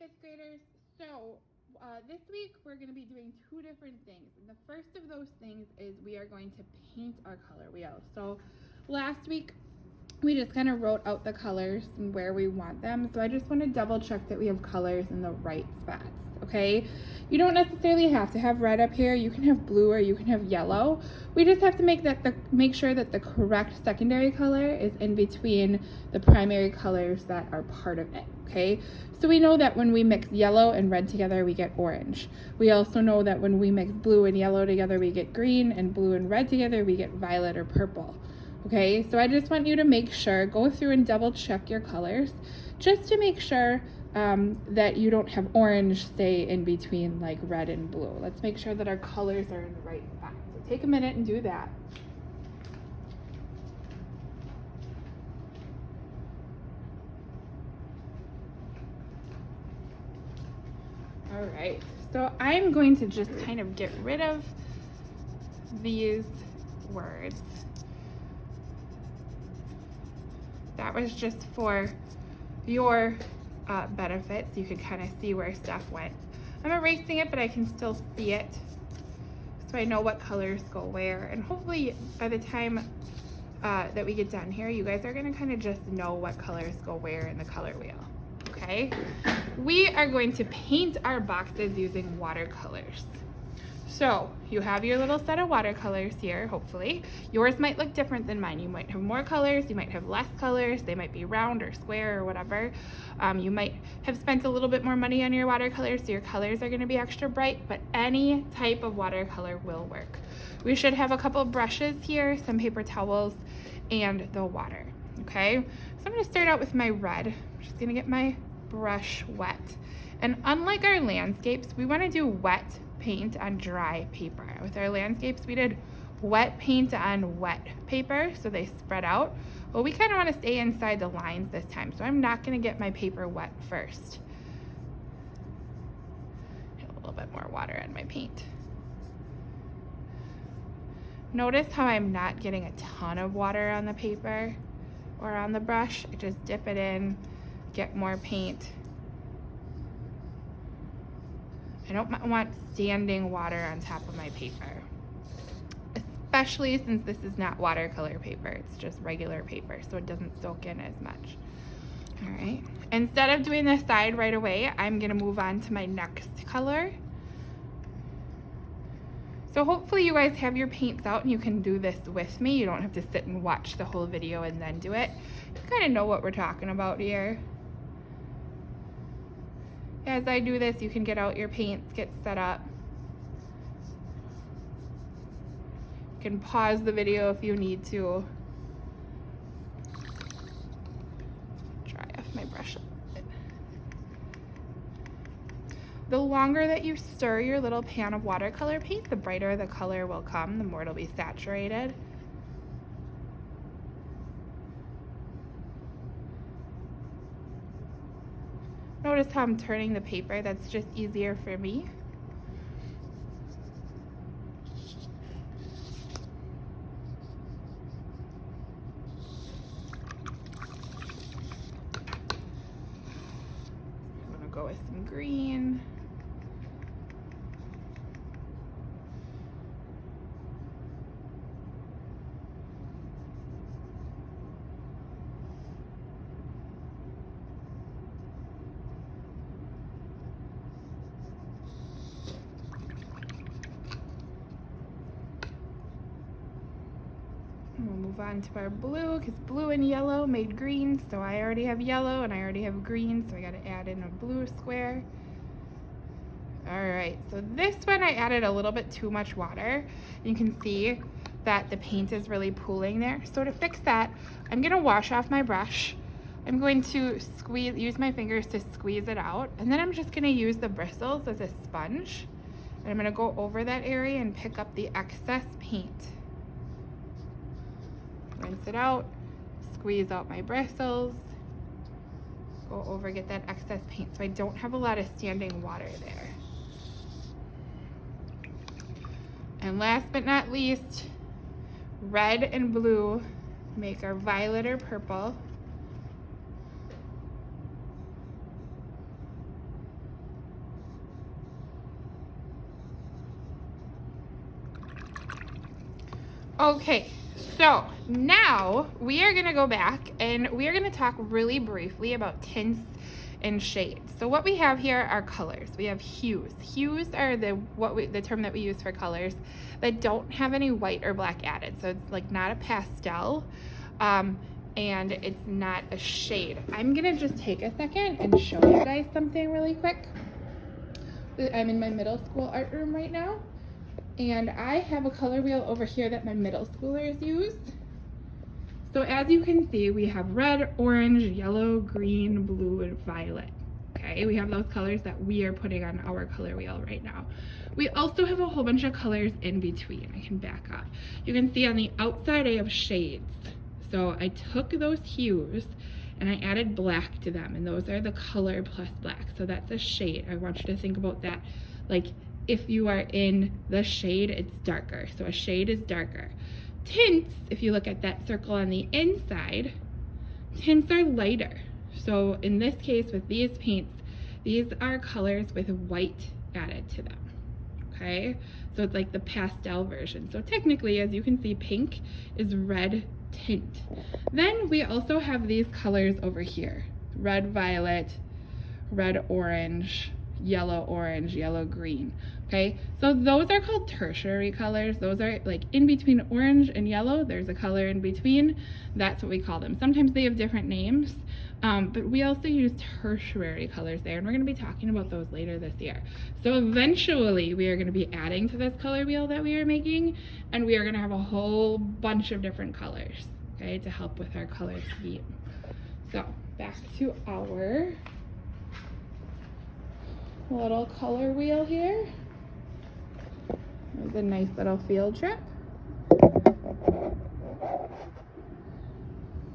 fifth graders. So this week we're going to be doing two different things. And the first of those things is we are going to paint our color wheel. So last week we just kind of wrote out the colors and where we want them. So I just want to double check that we have colors in the right spots. Okay, you don't necessarily have to have red up here. You can have blue or you can have yellow. We just have to make sure that the correct secondary color is in between the primary colors that are part of it. Okay, so we know that when we mix yellow and red together, we get orange. We also know that when we mix blue and yellow together, we get green, and blue and red together, we get violet or purple. Okay, so I just want you to make sure, go through and double check your colors just to make sure that you don't have orange stay in between like red and blue. Let's make sure that our colors are in the right spot. So take a minute and do that. All right, so I'm going to just kind of get rid of these words. That was just for your benefit, so you could kind of see where stuff went. I'm erasing it, but I can still see it, so I know what colors go where. And hopefully by the time that we get done here, you guys are going to kind of just know what colors go where in the color wheel. Okay, we are going to paint our boxes using watercolors. So you have your little set of watercolors here, hopefully. Yours might look different than mine. You might have more colors, you might have less colors, they might be round or square or whatever. You might have spent a little bit more money on your watercolors, so your colors are gonna be extra bright, but any type of watercolor will work. We should have a couple of brushes here, some paper towels, and the water, okay? So I'm gonna start out with my red. I'm just gonna get my brush wet. And unlike our landscapes, we wanna do wet paint on dry paper. With our landscapes, we did wet paint on wet paper, so they spread out. Well, we kind of want to stay inside the lines this time, so I'm not going to get my paper wet first. Get a little bit more water on my paint. Notice how I'm not getting a ton of water on the paper or on the brush. I just dip it in, get more paint. I don't want standing water on top of my paper, especially since this is not watercolor paper. It's just regular paper, so it doesn't soak in as much. All right, instead of doing this side right away, I'm gonna move on to my next color. So hopefully you guys have your paints out and you can do this with me. You don't have to sit and watch the whole video and then do it. You kind of know what we're talking about here. As I do this, you can get out your paints, get set up. You can pause the video if you need to. Dry off my brush a bit. The longer that you stir your little pan of watercolor paint, the brighter the color will come, the more it'll be saturated. Notice how I'm turning the paper. That's just easier for me. I'm gonna go with some green. We'll move on to our blue, because blue and yellow made green, so I already have yellow and I already have green, so I gotta add in a blue square. All right, so this one I added a little bit too much water. You can see that the paint is really pooling there. So to fix that, I'm gonna wash off my brush. I'm going to use my fingers to squeeze it out, and then I'm just gonna use the bristles as a sponge. And I'm gonna go over that area and pick up the excess paint. Rinse it out, squeeze out my bristles, go over, get that excess paint so I don't have a lot of standing water there. And last but not least, red and blue make our violet or purple. Okay, so now we are gonna go back and we are gonna talk really briefly about tints and shades. So what we have here are colors. We have hues. Hues are the term that we use for colors that don't have any white or black added. So it's like not a pastel, and it's not a shade. I'm gonna just take a second and show you guys something really quick. I'm in my middle school art room right now, and I have a color wheel over here that my middle schoolers use. So as you can see, we have red, orange, yellow, green, blue, and violet. Okay, we have those colors that we are putting on our color wheel right now. We also have a whole bunch of colors in between. I can back up. You can see on the outside I have shades. So I took those hues and I added black to them, and those are the color plus black. So that's a shade. I want you to think about that. Like if you are in the shade, it's darker. So a shade is darker. Tints, if you look at that circle on the inside, tints are lighter. So in this case with these paints, these are colors with white added to them. Okay, so it's like the pastel version. So technically, as you can see, pink is red tint. Then we also have these colors over here: red violet, red orange, yellow orange, yellow green. Okay, so those are called tertiary colors. Those are like in between orange and yellow, there's a color in between. That's what we call them. Sometimes they have different names, but we also use tertiary colors there, and we're going to be talking about those later this year. So eventually we are going to be adding to this color wheel that we are making, and we are going to have a whole bunch of different colors, okay, to help with our color scheme. So back to our little color wheel here. There's a nice little field trip.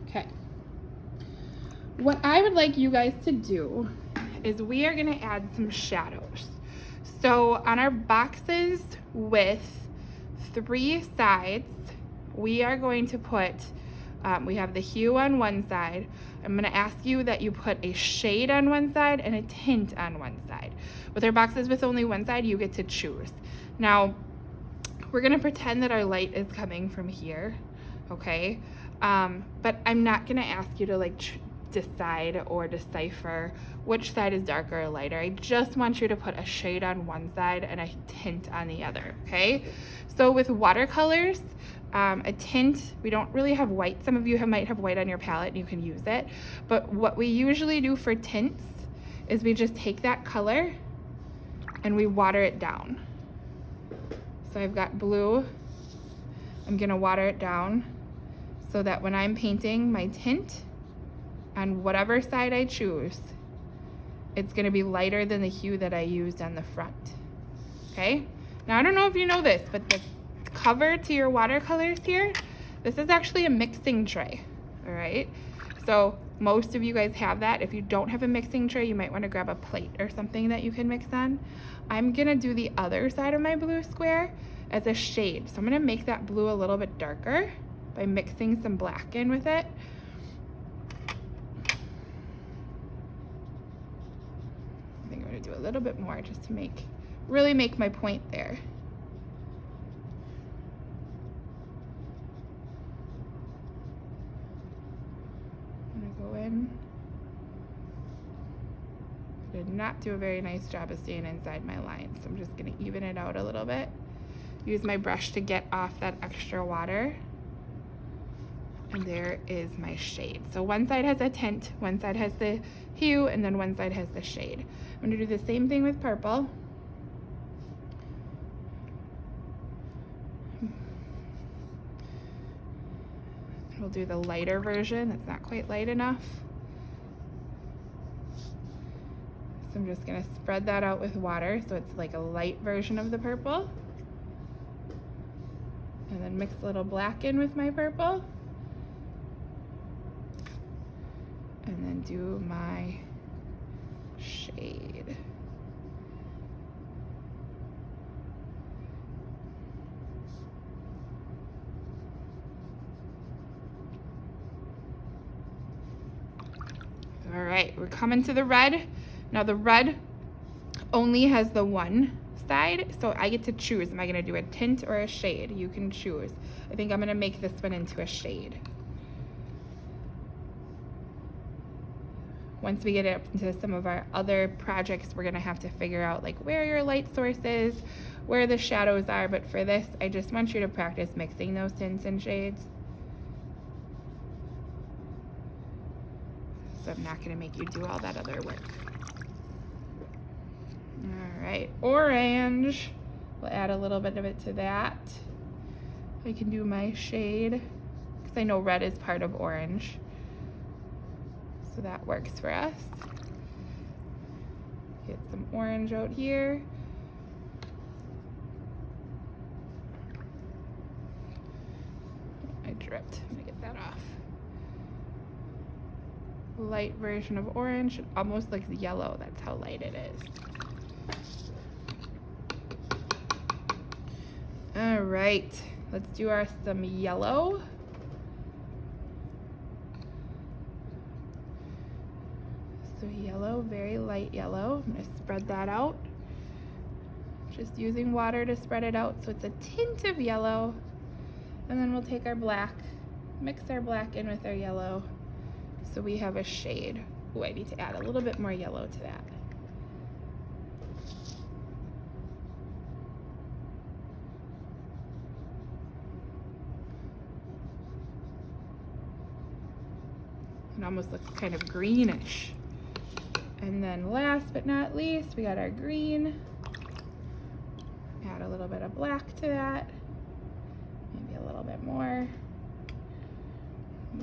Okay. What I would like you guys to do is we are going to add some shadows. So on our boxes with 3 sides, we are going to put, we have the hue on one side. I'm going to ask you that you put a shade on one side and a tint on one side. With our boxes with only one side, you get to choose. Now, we're going to pretend that our light is coming from here, okay? But I'm not going to ask you to like decide or decipher which side is darker or lighter. I just want you to put a shade on one side and a tint on the other, okay? So with watercolors, a tint, we don't really have white. Some of you might have white on your palette and you can use it. But what we usually do for tints is we just take that color and we water it down. So I've got blue. I'm gonna water it down so that when I'm painting my tint on whatever side I choose, it's gonna be lighter than the hue that I used on the front, okay? Now I don't know if you know this, but the cover to your watercolors here, this is actually a mixing tray, all right? So most of you guys have that. If you don't have a mixing tray, you might wanna grab a plate or something that you can mix on. I'm gonna do the other side of my blue square as a shade. So I'm gonna make that blue a little bit darker by mixing some black in with it. I think I'm gonna do a little bit more just to really make my point there. I'm gonna go in. Did not do a very nice job of staying inside my line, so I'm just gonna even it out a little bit. Use my brush to get off that extra water. And there is my shade. So one side has a tint, one side has the hue, and then one side has the shade. I'm gonna do the same thing with purple. We'll do the lighter version. That's not quite light enough. So I'm just gonna spread that out with water so it's like a light version of the purple. And then mix a little black in with my purple. And then do my shade. All right, we're coming to the red. Now the red only has the one side. So I get to choose, am I gonna do a tint or a shade? You can choose. I think I'm gonna make this one into a shade. Once we get into some of our other projects, we're gonna have to figure out like where your light source is, where the shadows are, but for this, I just want you to practice mixing those tints and shades. So I'm not gonna make you do all that other work. All right, orange. We'll add a little bit of it to that. I can do my shade, because I know red is part of orange. So that works for us. Get some orange out here. I dripped, I'm gonna get that off. Light version of orange, it almost looks yellow, that's how light it is. All right, let's do some yellow. So yellow, very light yellow. I'm gonna spread that out. Just using water to spread it out so it's a tint of yellow. And then we'll take our black, mix our black in with our yellow. So we have a shade. Oh, I need to add a little bit more yellow to that. It almost looks kind of greenish. And then last but not least, we got our green. Add a little bit of black to that. Maybe a little bit more.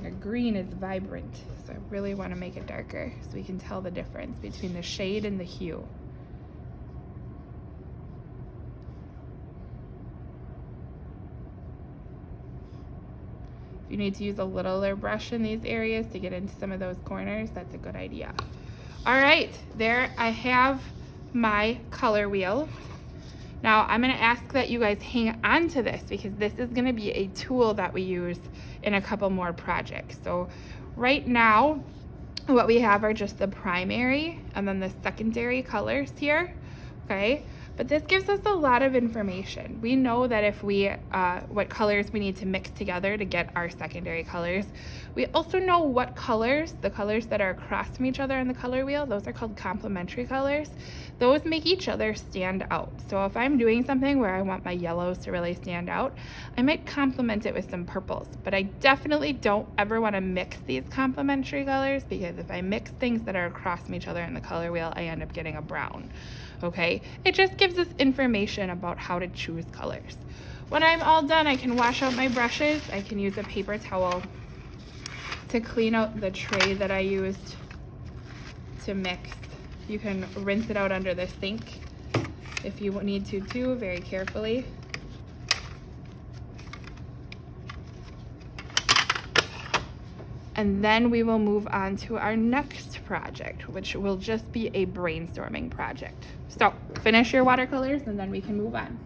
Our green is vibrant, so I really want to make it darker so we can tell the difference between the shade and the hue. If you need to use a littler brush in these areas to get into some of those corners, that's a good idea. All right, there I have my color wheel. Now I'm gonna ask that you guys hang on to this because this is gonna be a tool that we use in a couple more projects. So right now, what we have are just the primary and then the secondary colors here, okay? But this gives us a lot of information. We know that if we, what colors we need to mix together to get our secondary colors. We also know what colors, the colors that are across from each other in the color wheel, those are called complementary colors. Those make each other stand out. So if I'm doing something where I want my yellows to really stand out, I might complement it with some purples. But I definitely don't ever want to mix these complementary colors because if I mix things that are across from each other in the color wheel, I end up getting a brown. Okay, it just gives us information about how to choose colors. When I'm all done, I can wash out my brushes. I can use a paper towel to clean out the tray that I used to mix. You can rinse it out under the sink if you need to too, very carefully. And then we will move on to our next project, which will just be a brainstorming project. So finish your watercolors and then we can move on.